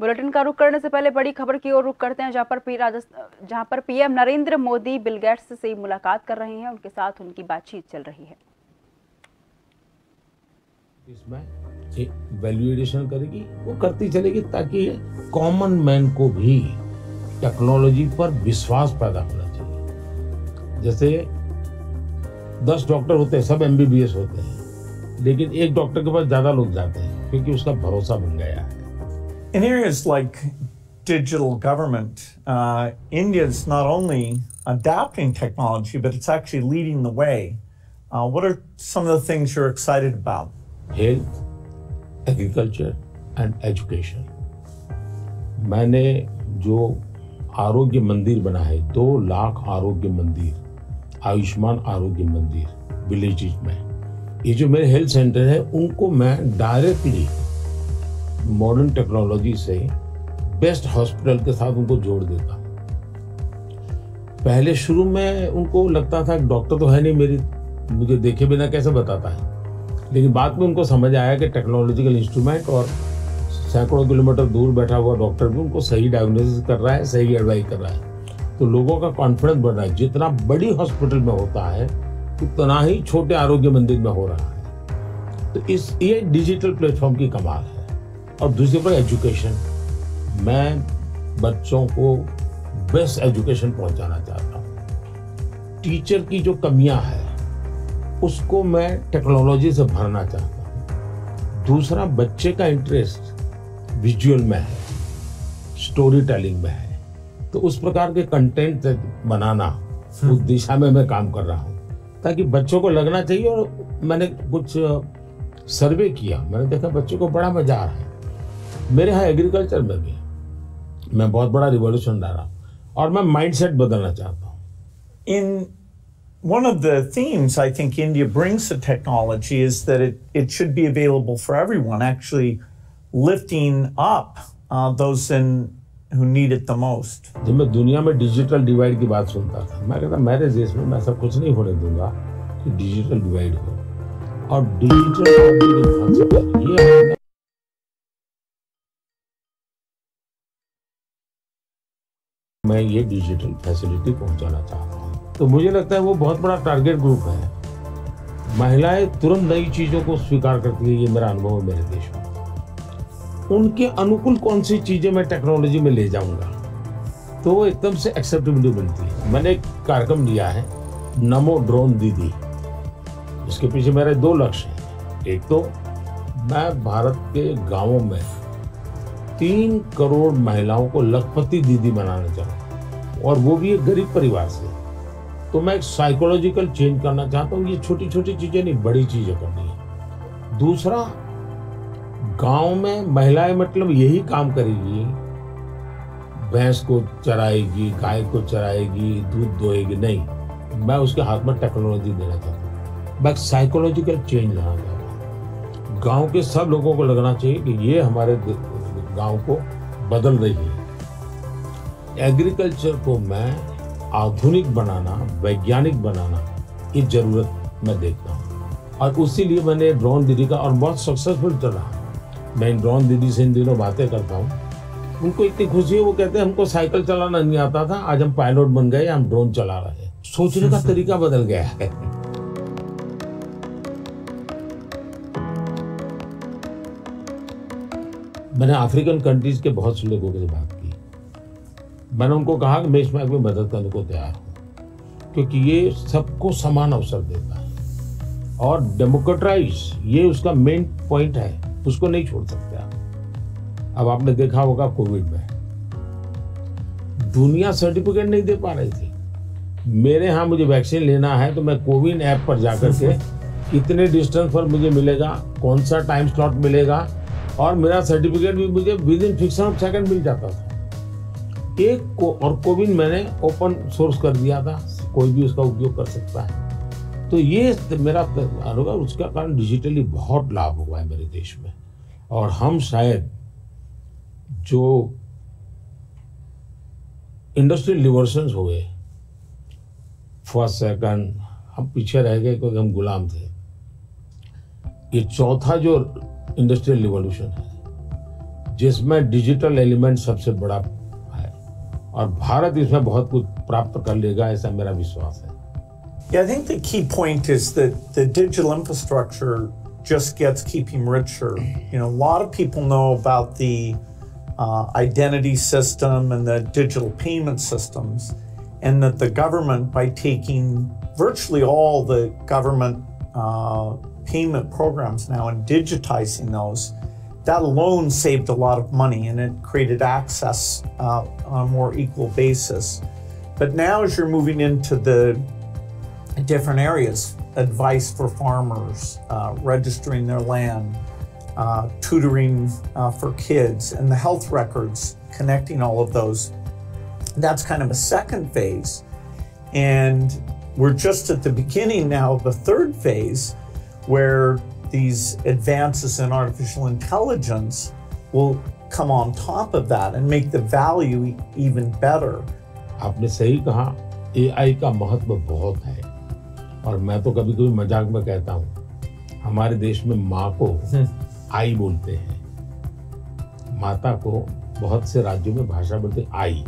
Bulletin का रुख करने से पहले बड़ी खबर की ओर रुख करते हैं, जहां पर PM Narendra Modi Bill Gates से मुलाकात कर रहे हैं। उनके साथ उनकी बातचीत चल रही है। इसमें एक वैल्यू एडिशन करेगी, वो करती चलेगी ताकि कॉमन मैन को भी टेक्नोलॉजी पर विश्वास पैदा होना चाहिए। जैसे 10 डॉक्टर होते हैं, सब MBBS होते हैं, लेकिन एक डॉक्टर के पास ज्यादा लोग जाते हैं क्योंकि उसका भरोसा बन गया है। In areas like digital government, India is not only adapting technology, but it's actually leading the way. What are some of the things you're excited about? Health, agriculture and education. मैंने जो आरोग्य मंदिर बना है, 2 लाख आरोग्य मंदिर, आयुष्मान आरोग्य मंदिर विलेजेस में, ये जो मेरे हेल्थ सेंटर है उनको मैं डायरेक्टली मॉडर्न टेक्नोलॉजी से बेस्ट हॉस्पिटल के साथ उनको जोड़ देता हूँ। पहले शुरू में उनको लगता था कि डॉक्टर तो है नहीं, मुझे देखे बिना कैसे बताता है, लेकिन बाद में उनको समझ आया कि टेक्नोलॉजिकल इंस्ट्रूमेंट और सैकड़ों किलोमीटर दूर बैठा हुआ डॉक्टर भी उनको सही डायग्नोसिस कर रहा है, सही एडवाइस कर रहा है। तो लोगों का कॉन्फिडेंस बढ़ रहा है। जितना बड़ी हॉस्पिटल में होता है उतना ही छोटे आरोग्य मंदिर में हो रहा है। तो ये डिजिटल प्लेटफॉर्म की कमाल है। और दूसरी पर एजुकेशन, मैं बच्चों को बेस्ट एजुकेशन पहुंचाना चाहता हूँ। टीचर की जो कमियां हैं उसको मैं टेक्नोलॉजी से भरना चाहता हूँ। दूसरा, बच्चे का इंटरेस्ट विजुअल में है, स्टोरी टेलिंग में है, तो उस प्रकार के कंटेंट बनाना, उस दिशा में मैं काम कर रहा हूँ ताकि बच्चों को लगना चाहिए। और मैंने कुछ सर्वे किया, मैंने देखा बच्चों को बड़ा मजा आ रहा है। मेरे यहाँ एग्रीकल्चर में भी मैं बहुत बड़ा रिवॉल्यूशन ला रहा हूँ और मैं माइंडसेट बदलना चाहता हूँ। In one of the themes I think India brings to technology is that it should be available for everyone, actually lifting up those who need it the most. जब मैं दुनिया में डिजिटल डिवाइड की बात सुनता था, मैं कहता मेरे देश में मैं सब कुछ नहीं होने दूंगा कि डिजिटल डिवाइड हो। और डिजिटल मैं ये डिजिटल फैसिलिटी पहुंचाना चाहता हूँ। तो मुझे लगता है वो बहुत बड़ा टारगेट ग्रुप है। महिलाएं तुरंत नई चीजों को स्वीकार करती है, ये मेरा अनुभव है मेरे देश में। उनके अनुकूल कौन सी चीजें मैं टेक्नोलॉजी में ले जाऊंगा तो वो एकदम से एक्सेप्टेबिलिटी बनती है। मैंने एक कार्यक्रम लिया है, नमो ड्रोन दीदी। इसके पीछे मेरे 2 लक्ष्य हैं। एक तो मैं भारत के गांवों में 3 करोड़ महिलाओं को लखपति दीदी बनाना चाहता हूँ, और वो भी एक गरीब परिवार से। तो मैं एक साइकोलॉजिकल चेंज करना चाहता हूँ। ये छोटी छोटी चीजें नहीं, बड़ी चीजें करनी है। दूसरा, गांव में महिलाएं मतलब यही काम करेगी, भैंस को चराएगी, गाय को चराएगी, दूध दोएगी, नहीं। मैं उसके हाथ में टेक्नोलॉजी देना चाहता हूँ। मैं साइकोलॉजिकल चेंज लाना चाहता हूँ। गांव के सब लोगों को लगना चाहिए कि ये हमारे गांव को बदल रही है। एग्रीकल्चर को मैं आधुनिक बनाना, वैज्ञानिक बनाना, ये जरूरत मैं देखता हूँ। और उसी लिए मैंने ड्रोन दीदी का, और बहुत सक्सेसफुल चला। मैं ड्रोन दीदी से इन दिनों बातें करता हूँ, उनको इतनी खुशी है, वो कहते हैं हमको साइकिल चलाना नहीं आता था, आज हम पायलट बन गए, हम ड्रोन चला रहे हैं। सोचने का तरीका बदल गया है। मैंने अफ्रीकन कंट्रीज के बहुत से लोगों से बात की। मैंने उनको कहा कि मैं इसमें आपकी मदद करने को तैयार हूँ, क्योंकि ये सबको समान अवसर देता है और डेमोक्रेटाइज, ये उसका मेन पॉइंट है, उसको नहीं छोड़ सकते आप। अब आपने देखा होगा कोविड में दुनिया सर्टिफिकेट नहीं दे पा रही थी। मेरे यहाँ मुझे वैक्सीन लेना है तो मैं कोविन ऐप पर जाकर के कितने डिस्टेंस पर मुझे मिलेगा, कौन सा टाइम स्लॉट मिलेगा, और मेरा सर्टिफिकेट भी मुझे within fraction of second मिल जाता था। और कोविन मैंने ओपन सोर्स कर दिया था, कोई भी उसका उपयोग कर सकता है। तो ये मेरा होगा, उसका कारण डिजिटली बहुत लाभ हुआ है मेरे देश में। और हम शायद जो इंडस्ट्रियल रिवॉल्यूशंस हुए, फर्स्ट सेकंड, हम पीछे रह गए क्योंकि हम गुलाम थे। ये चौथा जो इंडस्ट्रियल रिवॉल्यूशन है जिसमें डिजिटल एलिमेंट सबसे बड़ा है और भारत इसमें बहुत कुछ प्राप्त कर लेगा, ऐसा मेरा विश्वास है। Yeah, I think the key point is that the digital infrastructure just gets keeping richer. You know, a lot of people know about the identity system and the digital payment systems, and that the government, by taking virtually all the government payment programs now and digitizing those, that alone saved a lot of money and it created access on a more equal basis. But now as you're moving into the different areas, advice for farmers, registering their land, tutoring for kids, and the health records, connecting all of those, that's kind of a second phase. And we're just at the beginning now of a third phase where these advances in artificial intelligence will come on top of that and make the value even better. आपने सही कहा, AI का महत्व बहुत है और मैं तो कभी कभी मजाक में कहता हूँ, हमारे देश में माँ को आई बोलते हैं, माता को बहुत से राज्यों में भाषा बोलते हैं आई।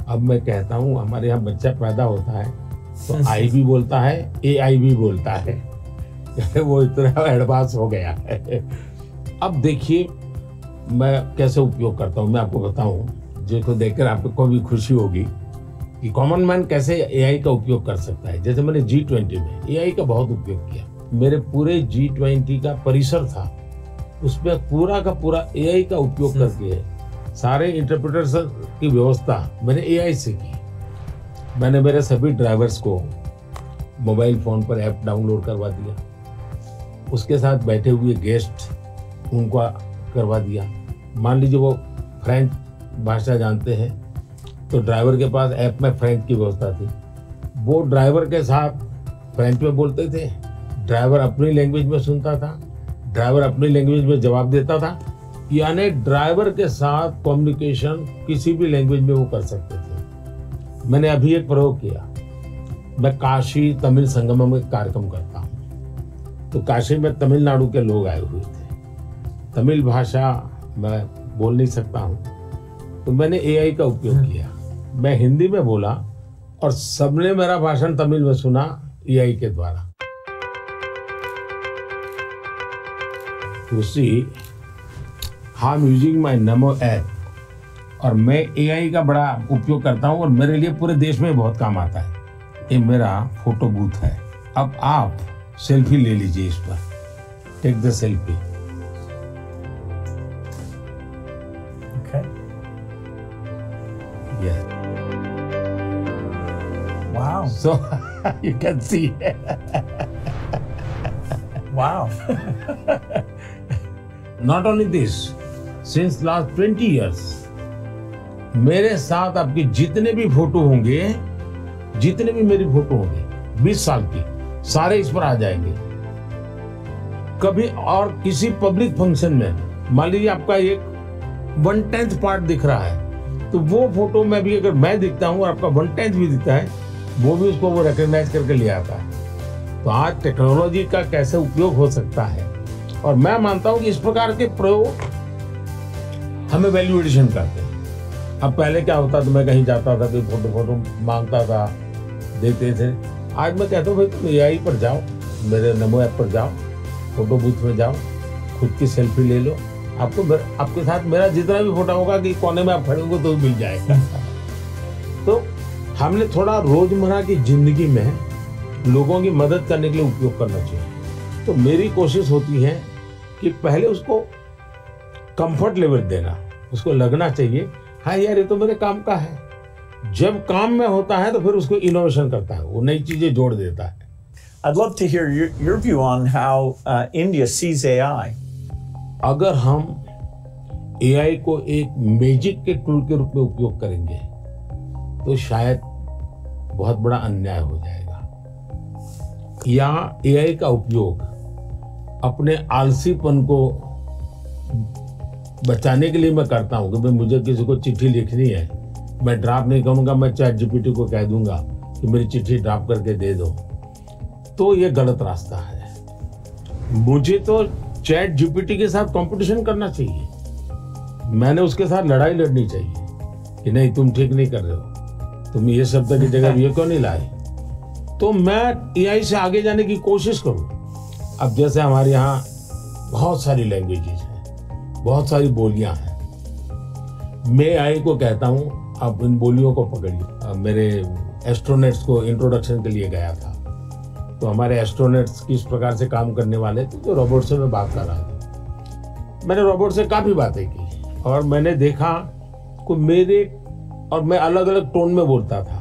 अब मैं कहता हूँ हमारे यहाँ बच्चा पैदा होता है तो आई भी बोलता है, AI भी बोलता है। वो इतना एडवांस हो गया है। अब देखिए मैं कैसे उपयोग करता हूँ, मैं आपको बताऊँ, जिसको देखकर आपको भी खुशी होगी कि कॉमन मैन कैसे AI का उपयोग कर सकता है। जैसे मैंने G20 में AI का बहुत उपयोग किया, मेरे पूरे G20 का परिसर था, उसमें पूरा का पूरा AI का उपयोग करके सारे इंटरप्रिटेशन की व्यवस्था मैंने AI से की। मैंने मेरे सभी ड्राइवर्स को मोबाइल फोन पर ऐप डाउनलोड करवा दिया, उसके साथ बैठे हुए गेस्ट उनको करवा दिया। मान लीजिए वो फ्रेंच भाषा जानते हैं तो ड्राइवर के पास ऐप में फ्रेंच की व्यवस्था थी, वो ड्राइवर के साथ फ्रेंच में बोलते थे, ड्राइवर अपनी लैंग्वेज में सुनता था, ड्राइवर अपनी लैंग्वेज में जवाब देता था। यानी ड्राइवर के साथ कम्युनिकेशन किसी भी लैंग्वेज में वो कर सकते थे। मैंने अभी एक प्रयोग किया, मैं काशी तमिल संगमम में कार्यक्रम करता हूँ, तो काशी में तमिलनाडु के लोग आए हुए थे, तमिल भाषा मैं बोल नहीं सकता हूँ, तो मैंने AI का उपयोग किया। मैं हिंदी में बोला और सबने मेरा भाषण तमिल में सुना AI के द्वारा। उसी I'm using my NaMo app और मैं AI का बड़ा उपयोग करता हूँ और मेरे लिए पूरे देश में बहुत काम आता है। ये मेरा फोटो बूथ है। अब आप सेल्फी ले लीजिए इस पर, take the selfie. Okay. Yeah. Wow. So you can see. Wow. Not only this, since last 20 years, मेरे साथ आपके जितने भी फोटो होंगे, जितने भी मेरी फोटो होंगे 20 साल की, सारे इस पर आ जाएंगे। कभी और किसी पब्लिक फंक्शन में मान लीजिए आपका एक 1/10 पार्ट दिख रहा है, तो वो फोटो में भी अगर मैं दिखता हूँ और आपका 1/10 भी दिखता है, वो भी उसको वो रिकॉग्नाइज करके ले आता है। तो आज टेक्नोलॉजी का कैसे उपयोग हो सकता है, और मैं मानता हूँ कि इस प्रकार के प्रयोग हमें वैल्यू एडिशन करते हैं। अब पहले क्या होता था, मैं कहीं जाता था, कोई फोटो मांगता था, देते थे। आज मैं कहता हूँ भाई तुम AI पर जाओ, मेरे नमो ऐप पर जाओ, फोटो बूथ में जाओ, खुद की सेल्फी ले लो, आपको आपके साथ मेरा जितना भी फोटो होगा कि कोने में आप खड़े होंगे तो मिल जाएगा। तो हमने थोड़ा रोजमर्रा की जिंदगी में लोगों की मदद करने के लिए उपयोग करना चाहिए। तो मेरी कोशिश होती है कि पहले उसको कंफर्ट लेवल देना, उसको लगना चाहिए हाँ यार ये तो मेरे काम का है। जब काम में होता है तो फिर उसको इनोवेशन करता है, वो नई चीजें जोड़ देता है। I'd love to hear your view on how India sees AI. अगर हम AI को एक मैजिक के टूल के रूप में उपयोग करेंगे तो शायद बहुत बड़ा अन्याय हो जाएगा। या AI का उपयोग अपने आलसीपन को बचाने के लिए मैं करता हूँ कि भाई मुझे किसी को चिट्ठी लिखनी है, मैं ड्राफ्ट नहीं करूँगा, मैं ChatGPT को कह दूंगा कि मेरी चिट्ठी ड्राफ्ट करके दे दो, तो ये गलत रास्ता है। मुझे तो ChatGPT के साथ कंपटीशन करना चाहिए। मैंने उसके साथ लड़ाई लड़नी चाहिए कि नहीं तुम ठीक नहीं कर रहे हो, तुम ये शब्द की जगह ये क्यों नहीं लाए, तो मैं एआई से आगे जाने की कोशिश करूं। अब जैसे हमारे यहाँ बहुत सारी लैंग्वेजेस हैं, बहुत सारी बोलियां हैं, मैं एआई को कहता हूं अब इन बोलियों को पकड़िए। मेरे एस्ट्रोनॉट्स को इंट्रोडक्शन के लिए गया था, तो हमारे एस्ट्रोनॉट्स किस प्रकार से काम करने वाले थे, तो रोबोट से मैं बात कर रहा था। मैंने रोबोट से काफ़ी बातें की और मैंने देखा कि मैं अलग अलग टोन में बोलता था,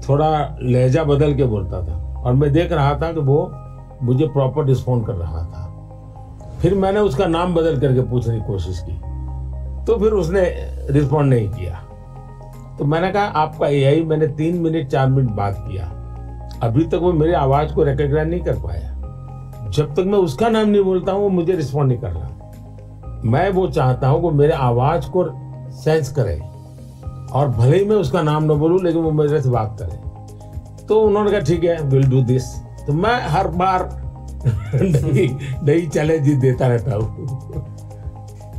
थोड़ा लहजा बदल के बोलता था, और मैं देख रहा था कि वो मुझे प्रॉपर रिस्पॉन्ड कर रहा था। फिर मैंने उसका नाम बदल करके पूछने की कोशिश की, तो फिर उसने रिस्पॉन्ड नहीं किया। तो मैंने कहा आपका एआई, मैंने 3 मिनट 4 मिनट बात किया, अभी तक वो मेरी आवाज को रिकॉग्नाइज नहीं कर पाया। जब तक मैं उसका नाम नहीं बोलता हूँ वो मुझे रिस्पॉन्ड नहीं कर रहा। मैं वो चाहता हूँ कि मेरे आवाज को सेंस करे, और भले ही मैं उसका नाम न बोलूं लेकिन वो मेरे से बात करे। तो उन्होंने कहा ठीक है, विल डू दिस। तो मैं हर बार नई चैलेंज देता रहता हूँ।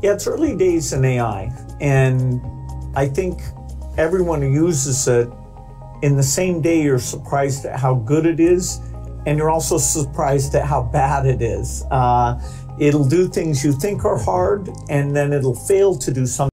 Yeah, it's early days in AI, and I think everyone who uses it, in the same day you're surprised at how good it is, and you're also surprised at how bad it is. It'll do things you think are hard, and then it'll fail to do something